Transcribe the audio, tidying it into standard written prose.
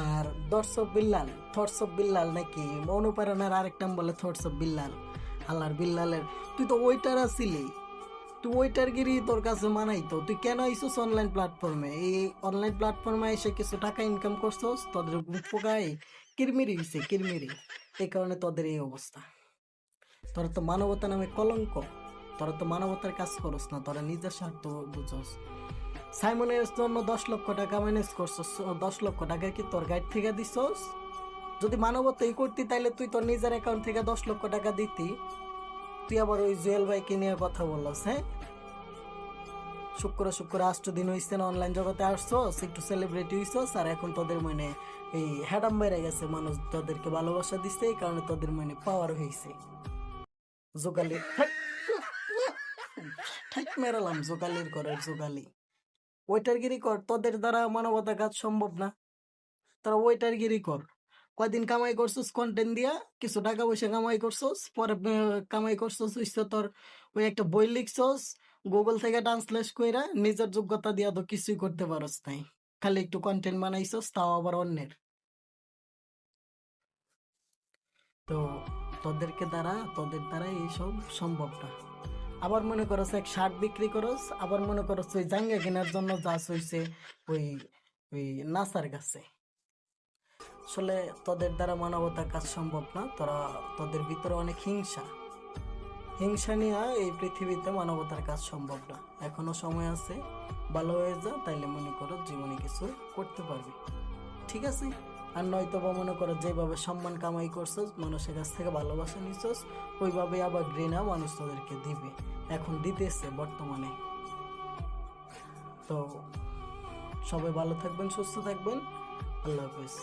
R thoughts of Billal নাকি অনুপ্রেরণার আরেক নাম বলে থটস অফ বিল্লাল। আল্লাহর বিল্লালের তুই তো ওইটার আছিলি, তুই ওইটারগিরি তোর কাছে মানাই তো, তুই কেন আইসোস অনলাইন প্ল্যাটফর্মে? এই অনলাইন প্ল্যাটফর্মে এসে কিছু টাকা ইনকাম করছোস, তোদের পোকায় কিরমিরি হইছে কিরমিরি, এই কারণে তোদের এই অবস্থা। তোরা তো মানবতা নামে কলঙ্ক, তোরা তো মানবতার কাজ করস না, তোরা নিজের স্বার্থ বুঝোস। সাইমনের জন্য 10 লক্ষ টাকা ম্যানেজ করছস, 10 লক্ষ টাকা কি তোর গাইড থেকে দিছস? যদি মানবতাই করতি তাইলে তুই তোর নিজের অ্যাকাউন্ট থেকে 10 লক্ষ টাকা দিতি। তুই আবার ওই জুয়েল ভাইকে নিয়ে কথা বললাস। হ্যাঁ, শুক্র 8 দিন হইছে না অনলাইন জগতে আসছস, একটু সেলিব্রিটি হইছস, আর এখন তোদের মনে এই হ্যাডাম বেড়ে গেছে, মানুষ তোদেরকে ভালোবাসা দিচ্ছে, এই কারণে তোদের মনে পাওয়ার হয়েছে। জোগালি ঠিক মেরালাম, জোগালির করার জোগালি। ওয়েটারগিরি কর, তোদের দ্বারা মানবতা কাজ সম্ভব না, তোরা ওয়েটারগিরি কর। কয়দিন কামাই করছস কন্টেন্ট দিয়া, কিছু টাকা পয়সা কামাই করছস, পরে কামাই করছস হইছে তোর ওই একটা বই লিখছস, গুগল থেকে ট্রান্সলেট কইরা, নিজের যোগ্যতা দিয়া তো কিছুই করতে পারস নাই, খালি একটু কন্টেন্ট বানাইছস, তাও আবার অন্যের। তো তোদের দ্বারা এইসব সম্ভব না। আবার মনে করস এক শার্ট বিক্রি করস, আবার মনে করস ওই জাঙ্গা কেনার জন্য যাস হইছে ওই ওই নাসার কাছে। আসলে তোদের দ্বারা মানবতার কাজ সম্ভব না, তোদের ভিতরে অনেক হিংসা নিয়ে এই পৃথিবীতে মানবতার কাজ সম্ভব না। এখনো সময় আছে, ভালো হয়ে যা, তাইলে মনে করো জীবনে কিছু করতে পারবি, ঠিক আছে? আর নয়তো বা মনে করো যেভাবে সম্মান কামাই করছস, মানুষের কাছ থেকে ভালোবাসা নিছস, ওইভাবে আবার ঘৃণা মানুষ তোদেরকে দিবে, এখন দিতেছে বর্তমানে। তো সবাই ভালো থাকবেন, সুস্থ থাকবেন, আল্লাহ হাফেজ।